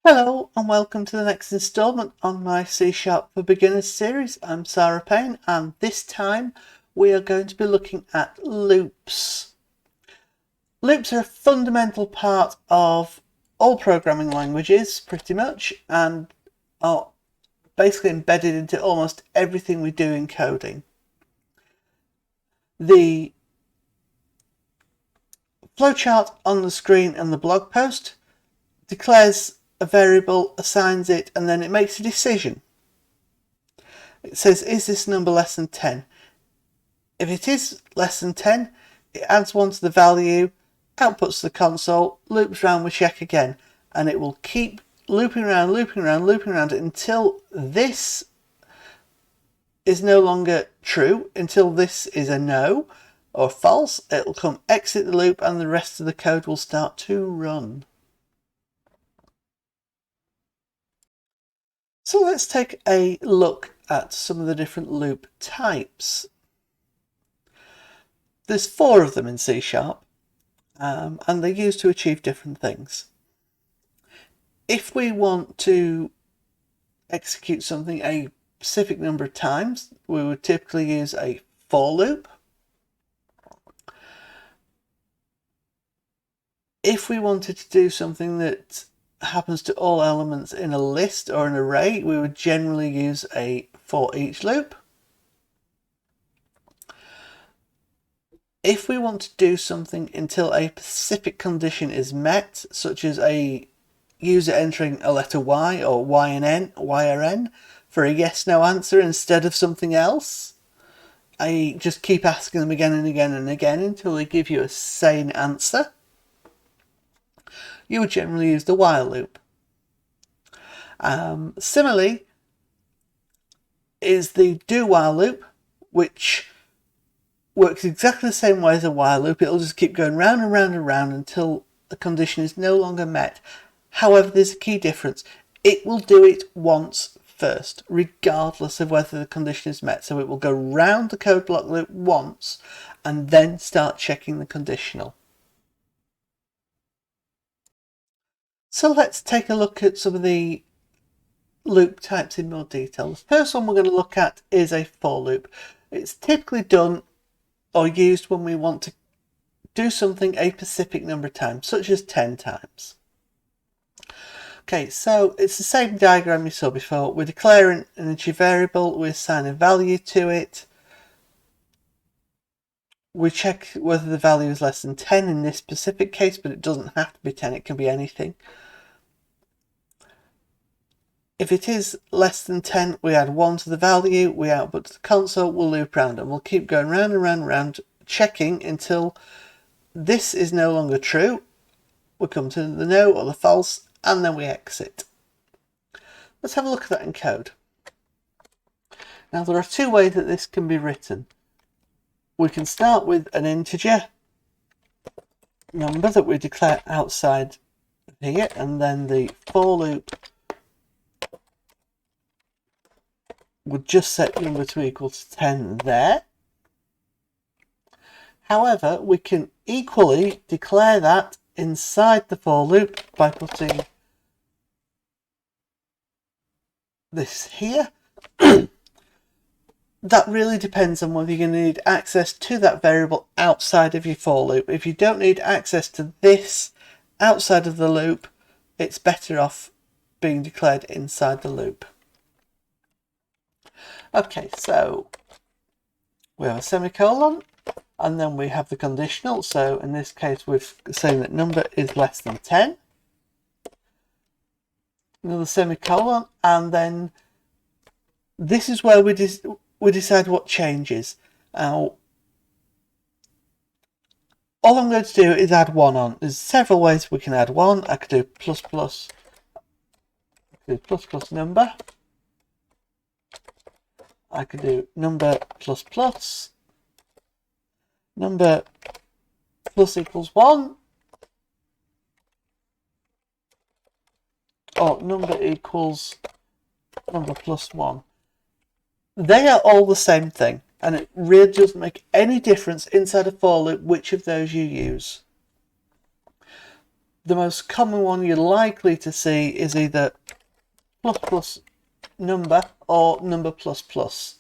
Hello and welcome to the next instalment on my C# for Beginners series. I'm Sarah Payne and this time we are going to be looking at loops. Loops are a fundamental part of all programming languages pretty much and are basically embedded into almost everything we do in coding. The flowchart on the screen and the blog post declares a variable, assigns it, and then it makes a decision. It says, is this number less than 10? If it is less than 10, it adds 1 to the value, outputs to the console, loops around with check again, and it will keep looping around until this is no longer true, until this is a no or false. It will come exit the loop and the rest of the code will start to run. So let's take a look at some of the different loop types. There's 4 of them in C#, and they're used to achieve different things. If we want to execute something a specific number of times, we would typically use a for loop. If we wanted to do something that happens to all elements in a list or an array, we would generally use a foreach loop. If we want to do something until a specific condition is met, such as a user entering a letter Y or Y or N for a yes/no answer instead of something else, I just keep asking them again and again and again until they give you a sane answer. You would generally use the while loop. Similarly is the do while loop, which works exactly the same way as a while loop. It'll just keep going round and round and round until the condition is no longer met. However, there's a key difference. It will do it once first, regardless of whether the condition is met. So it will go round the code block loop once and then start checking the conditional. So let's take a look at some of the loop types in more detail. The first one we're going to look at is a for loop. It's typically done or used when we want to do something a specific number of times, such as 10 times. Okay, so it's the same diagram you saw before. We declare an integer variable, we assign a value to it. We check whether the value is less than 10 in this specific case, but it doesn't have to be 10, it can be anything. If it is less than 10, we add 1 to the value, we output to the console, we'll loop around and we'll keep going round and round and round, checking until this is no longer true. We come to the no or the false, and then we exit. Let's have a look at that in code. Now there are 2 ways that this can be written. We can start with an integer number that we declare outside here, and then the for loop would just set number to equal to 10 there. However, we can equally declare that inside the for loop by putting this here. That really depends on whether you're going to need access to that variable outside of your for loop. If you don't need access to this outside of the loop, it's better off being declared inside the loop. Okay, so we have a semicolon and then we have the conditional. So in this case, we're saying that number is less than 10. Another semicolon, and then this is where we decide what changes. Now, all I'm going to do is add 1 on. There's several ways we can add 1. I could do plus plus, number. I could do number plus plus, number plus equals 1, or number equals number plus 1. They are all the same thing, and it really doesn't make any difference inside a for loop which of those you use. the most common one you're likely to see is either plus plus number or number plus plus.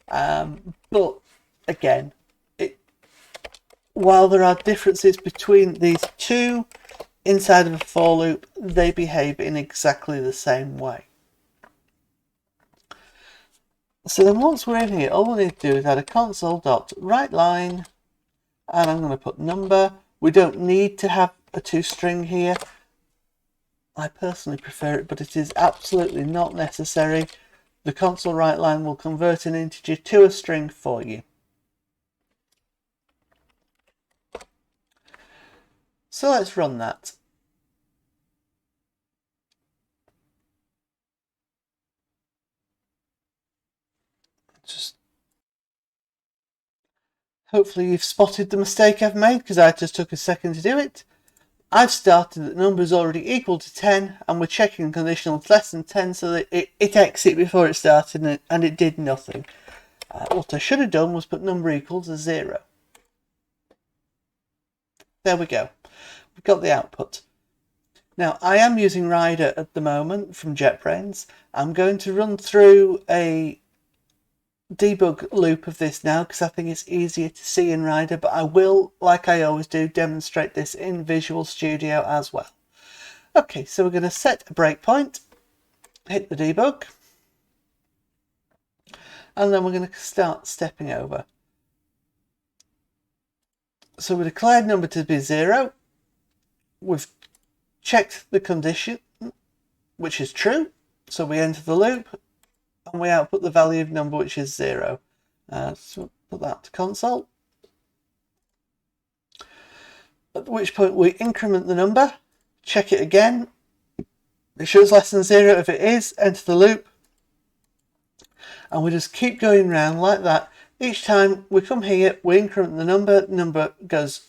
But again, while there are differences between these two inside of a for loop, they behave in exactly the same way. So then once we're in here, all we need to do is add a console.writeLine, and I'm going to put number. We don't need to have a toString here. I personally prefer it, but it is absolutely not necessary. The console writeLine will convert an integer to a string for you. So let's run that. Just hopefully you've spotted the mistake I've made, because I just took a second to do it. I've started that the number is already equal to 10, and we're checking conditional less than 10 so that it exit before it started, and it did nothing. What I should have done was put number equals to 0. There we go. We've got the output. Now, I am using Rider at the moment from JetBrains. I'm going to run through a debug loop of this now because I think it's easier to see in Rider, but I will, like I always do, demonstrate this in Visual Studio as well. Okay, so we're going to set a breakpoint, hit the debug, and then we're going to start stepping over. So we declared number to be 0. We've checked the condition, which is true. So we enter the loop and we output the value of number, which is 0. So put that to console. At which point we increment the number, check it again. It shows less than 0. If it is, enter the loop. And we just keep going round like that. Each time we come here, we increment the number goes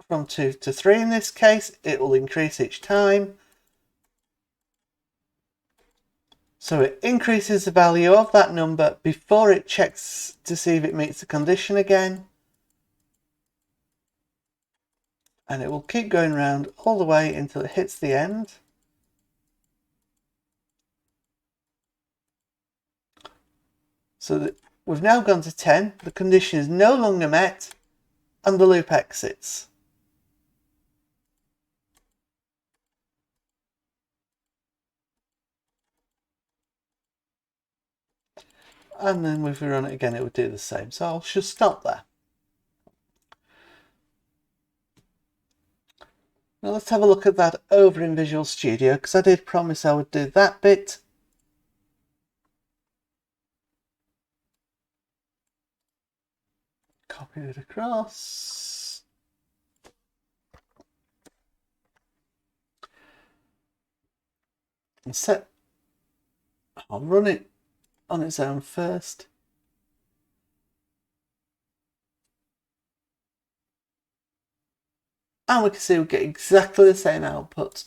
from 2 to 3 in this case. It will increase each time. So it increases the value of that number before it checks to see if it meets the condition again. And it will keep going around all the way until it hits the end. So that we've now gone to 10, the condition is no longer met, and the loop exits. And then if we run it again, it would do the same. So I'll just stop there. Now let's have a look at that over in Visual Studio, because I did promise I would do that bit. Copy it across. And set. I'll run it on its own first. And we can see we get exactly the same output.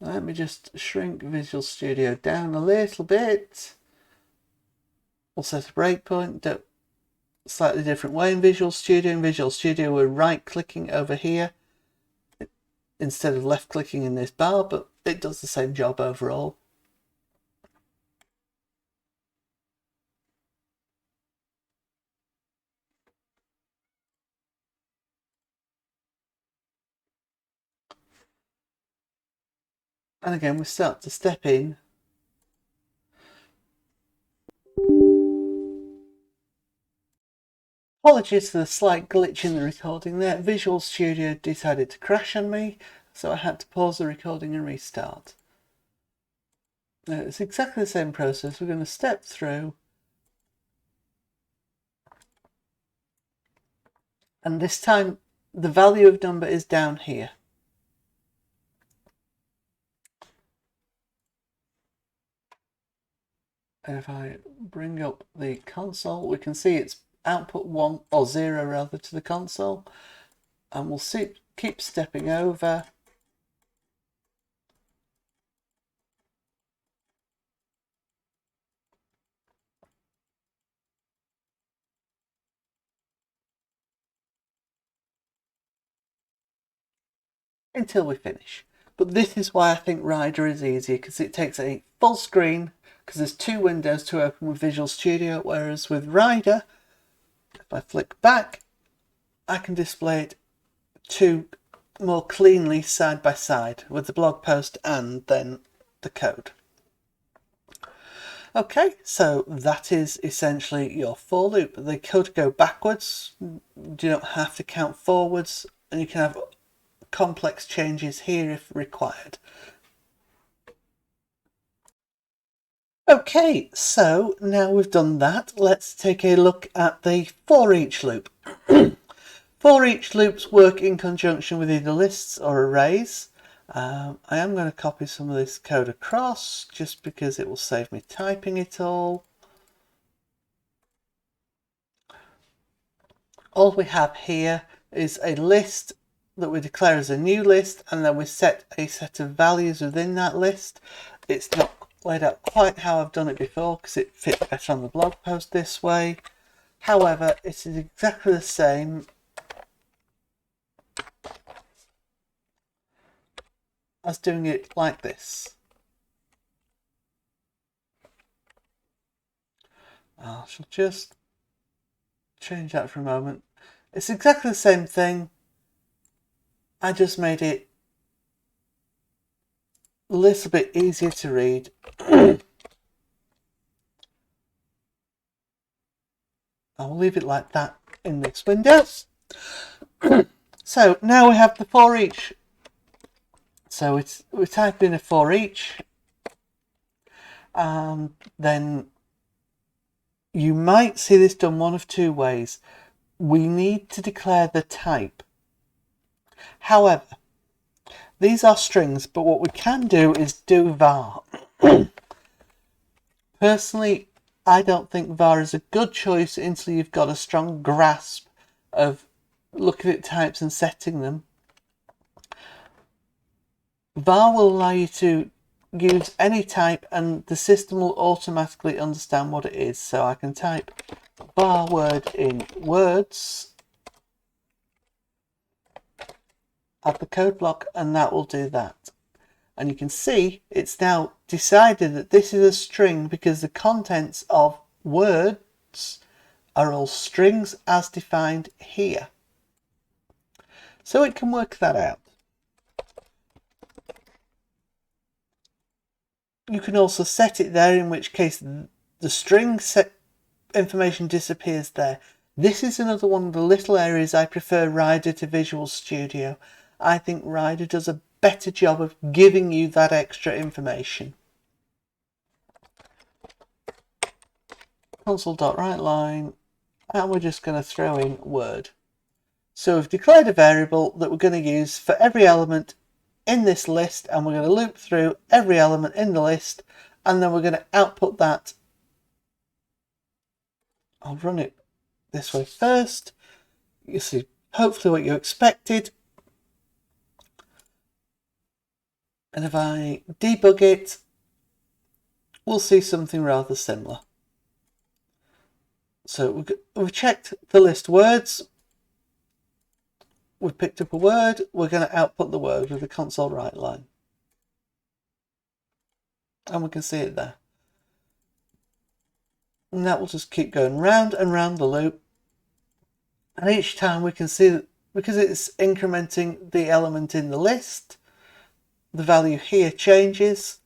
Now let me just shrink Visual Studio down a little bit. We'll set a breakpoint, do it a slightly different way in Visual Studio. In Visual Studio, we're right clicking over here instead of left clicking in this bar, but it does the same job overall. And again, we start to step in. Apologies for the slight glitch in the recording there. Visual Studio decided to crash on me, so I had to pause the recording and restart. Now, it's exactly the same process. We're going to step through. And this time, the value of number is down here. If I bring up the console, we can see it's output 1 or 0 rather to the console, and we'll see, keep stepping over. until we finish. But this is why I think Rider is easier, because it takes a full screen, because there's 2 windows to open with Visual Studio, whereas with Rider, if I flick back, I can display it 2 more cleanly side by side with the blog post and then the code. Okay, so that is essentially your for loop. They could go backwards, you don't have to count forwards, and you can have complex changes here if required. Okay, so now we've done that, let's take a look at the for each loop. For each loops work in conjunction with either lists or arrays. I am going to copy some of this code across just because it will save me typing it all. All we have here is a list that we declare as a new list, and then we set a set of values within that list. It's not laid out quite how I've done it before because it fits better on the blog post this way. However, it is exactly the same as doing it like this. I shall just change that for a moment. It's exactly the same thing. I just made it a little bit easier to read. I'll leave it like that in this window. So now we have the for each. So we type in a for each, and then you might see this done one of 2 ways. We need to declare the type. However, these are strings, but what we can do is do var. Personally, I don't think var is a good choice until you've got a strong grasp of looking at types and setting them. var will allow you to use any type and the system will automatically understand what it is. So I can type var word in words, add the code block, and that will do that. And you can see it's now decided that this is a string because the contents of words are all strings as defined here. So it can work that out. You can also set it there, in which case the string set information disappears there. This is another one of the little areas I prefer Rider to Visual Studio. I think Rider does a better job of giving you that extra information. Console.writeLine, and we're just going to throw in word. So we've declared a variable that we're going to use for every element in this list, and we're going to loop through every element in the list, and then we're going to output that. I'll run it this way first. You see hopefully what you expected. And if I debug it, we'll see something rather similar. So we've checked the list words. We've picked up a word. We're going to output the word with the console write line. And we can see it there. And that will just keep going round and round the loop. And each time we can see that because it's incrementing the element in the list, the value here changes.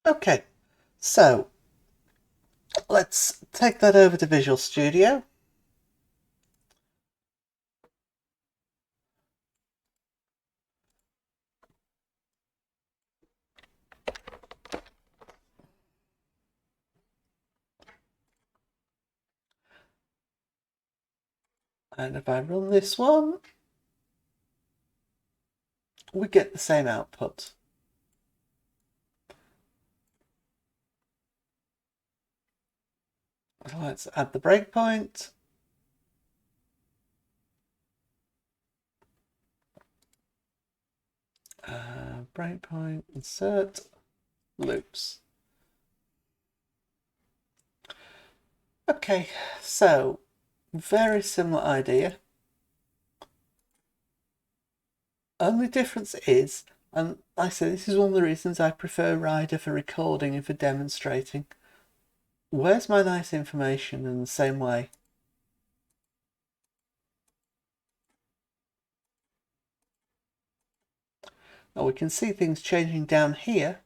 Okay, so let's take that over to Visual Studio. And if I run this one, we get the same output. So let's add the breakpoint. breakpoint, insert, loops. Okay, so very similar idea. Only difference is, and like I say, this is one of the reasons I prefer Rider for recording and for demonstrating. Where's my nice information in the same way? Now we can see things changing down here.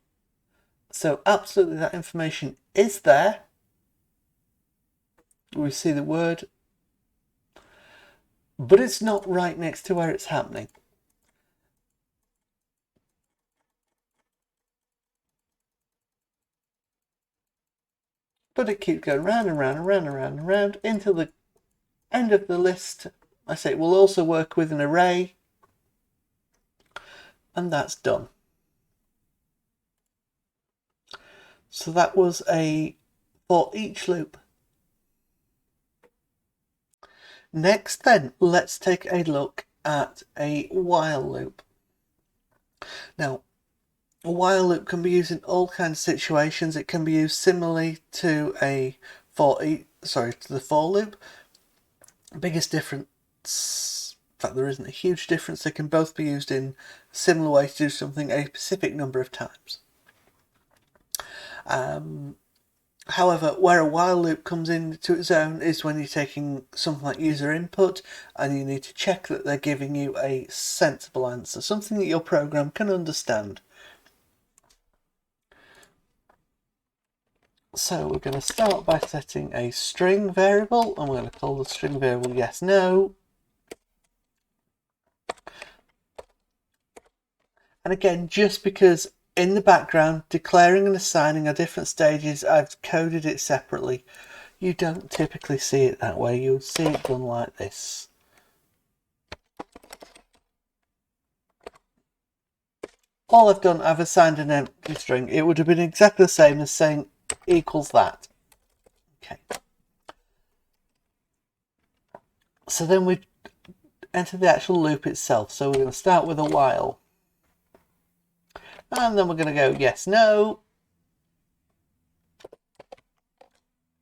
So absolutely that information is there. We see the word, but it's not right next to where it's happening. But it keeps going round and round and round and round and round into the end of the list. I say it will also work with an array, and that's done. So that was a for each loop. Next then, let's take a look at a while loop. Now, a while loop can be used in all kinds of situations. It can be used similarly to the for loop. Biggest difference, in fact there isn't a huge difference, they can both be used in a similar way to do something a specific number of times. However, where a while loop comes into its own is when you're taking something like user input and you need to check that they're giving you a sensible answer, something that your program can understand. So we're going to start by setting a string variable, and we're going to call the string variable yes, no. And again, just because in the background, declaring and assigning are different stages, I've coded it separately. You don't typically see it that way. You would see it done like this. All I've done, I've assigned an empty string. It would have been exactly the same as saying equals that. Okay. So then we enter the actual loop itself. So we're going to start with a while. And then we're going to go yes, no.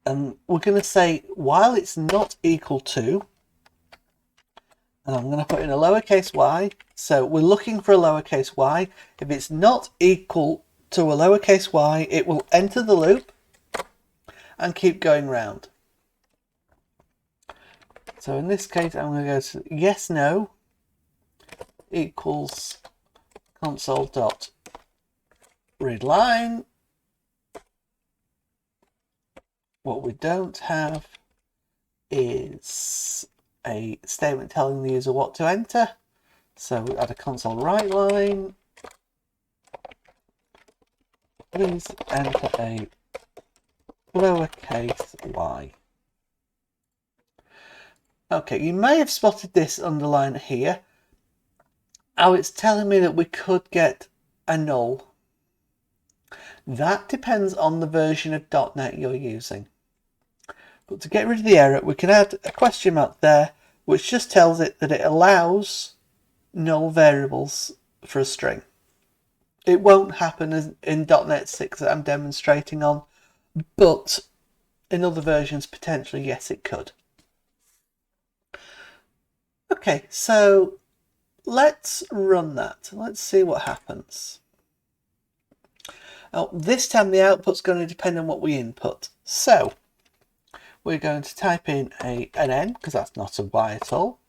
And we're going to say while it's not equal to, and I'm going to put in a lowercase y. So we're looking for a lowercase y. If it's not equal to a lowercase y, it will enter the loop and keep going round. So in this case, I'm going to go to yes, no equals console.readline. What we don't have is a statement telling the user what to enter. So we add a console write line. Please enter a lowercase y. Okay, you may have spotted this underline here. How it's telling me that we could get a null. That depends on the version of .NET you're using. But to get rid of the error, we can add a question mark there, which just tells it that it allows null variables for a string. It won't happen in .NET 6 that I'm demonstrating on, but in other versions, potentially, yes, it could. Okay, so let's run that. Let's see what happens. Now, this time the output's going to depend on what we input. So we're going to type in an N, because that's not a Y at all.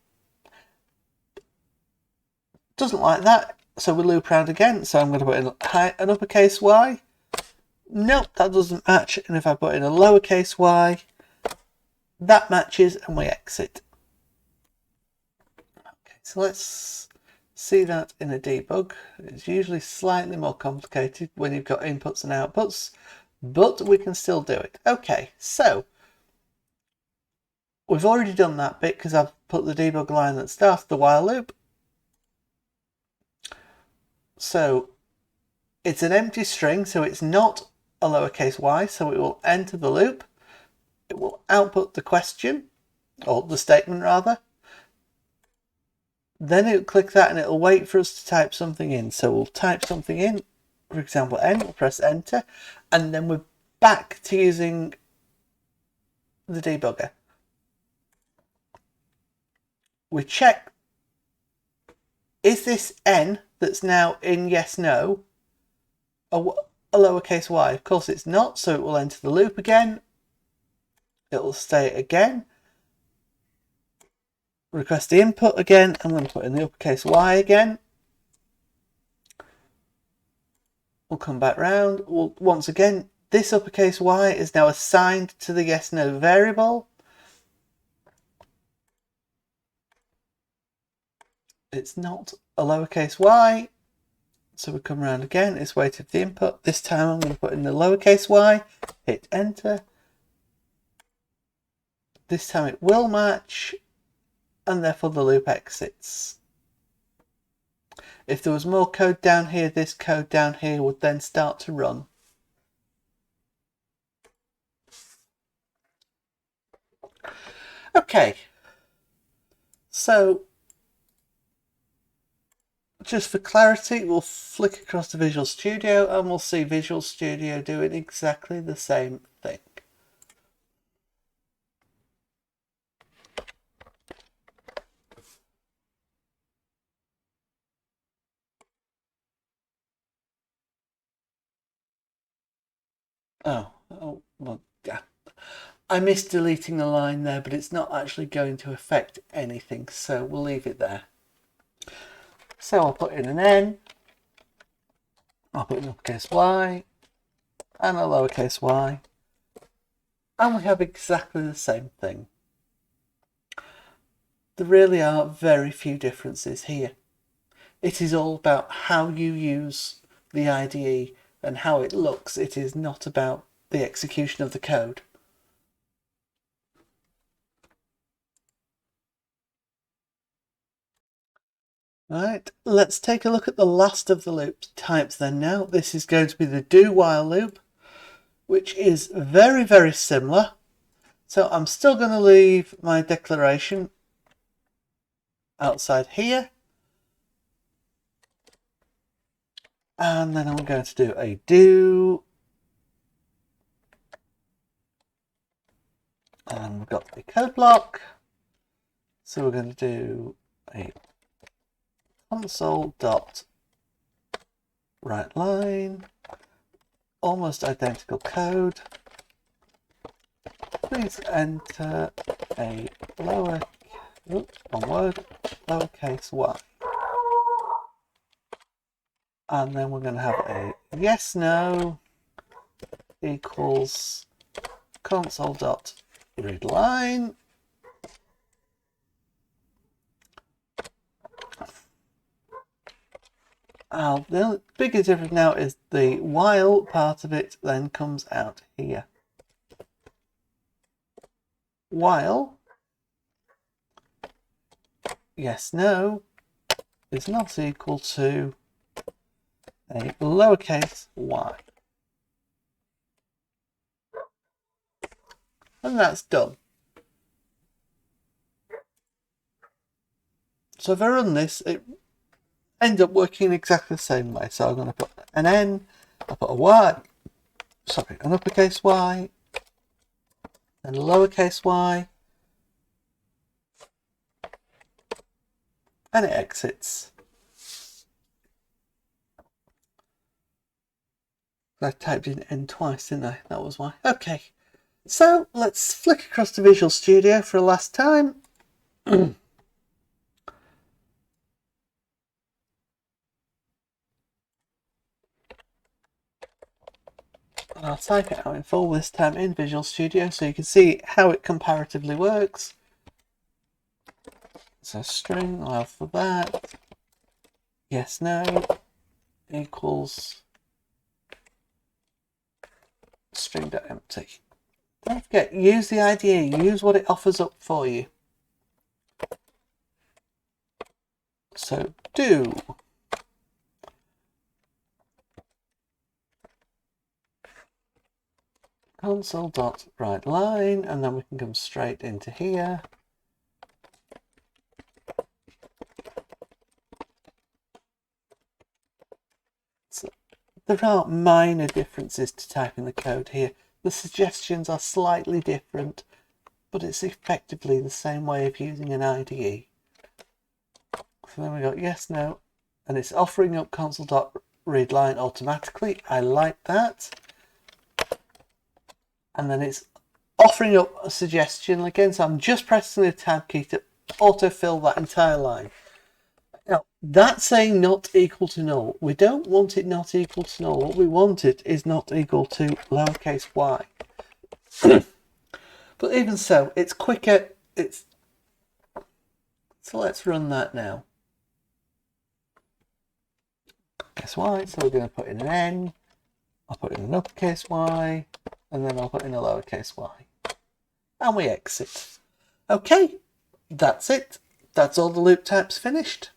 Doesn't like that, so we loop around again. So I'm going to put in an uppercase Y. Nope, that doesn't match. And if I put in a lowercase y, that matches and we exit. Okay, so let's see that in a debug. It's usually slightly more complicated when you've got inputs and outputs, but we can still do it. Okay, so we've already done that bit because I've put the debug line that starts the while loop. So it's an empty string, so it's not a lowercase y, so it will enter the loop. It will output the question, or the statement rather. Then it'll click that and it'll wait for us to type something in. So we'll type something in, for example, N, we'll press enter, and then we're back to using the debugger. We check, is this N that's now in yes, no, a lowercase y? Of course it's not, so it will enter the loop again. It will stay again. Request the input again. I'm going to put in the uppercase Y again. We'll come back round. Once again, this uppercase Y is now assigned to the yes no variable. It's not a lowercase y, so we come around again. It's waited for the input. This time I'm going to put in the lowercase y, hit enter. This time it will match, and therefore the loop exits. If there was more code down here, this code down here would then start to run. Okay, so just for clarity, we'll flick across to Visual Studio and we'll see Visual Studio doing exactly the same thing. Oh, well, yeah. I missed deleting a line there, but it's not actually going to affect anything, so we'll leave it there. So I'll put in an N, I'll put an uppercase Y, and a lowercase y, and we have exactly the same thing. There really are very few differences here. It is all about how you use the IDE and how it looks. It is not about the execution of the code. Right, let's take a look at the last of the loop types then now. This is going to be the do while loop, which is very, very similar. So I'm still going to leave my declaration outside here. And then I'm going to do a do. And we've got the code block. So we're going to do a console.writeLine, almost identical code. Please enter a lowercase y. And then we're going to have a yes no equals console.readLine. The biggest difference now is the while part of it then comes out here. While yes no is not equal to a lowercase y. And that's done. So if I run this, it ends up working exactly the same way. So I'm going to put an N, I'll put a Y, sorry, an uppercase Y, and a lowercase y, and it exits. I typed in N twice, didn't I? That was why. Okay, so let's flick across to Visual Studio for a last time. I'll type it out in full this time in Visual Studio so you can see how it comparatively works. So string, allow for that. Yes, no equals string.empty. Don't forget, use the IDE, use what it offers up for you. So do console.writeLine, and then we can come straight into here. There are minor differences to typing the code here. The suggestions are slightly different, but it's effectively the same way of using an IDE. So then we got yes, no, and it's offering up console.readline automatically. I like that. And then it's offering up a suggestion again, so I'm just pressing the tab key to autofill that entire line. Now, that's saying not equal to null. We don't want it not equal to null. What we want it is not equal to lowercase y. But even so, it's quicker. So let's run that now. Uppercase y, so we're going to put in an N. I'll put in an uppercase y, and then I'll put in a lowercase y. And we exit. Okay, that's it. That's all the loop types finished.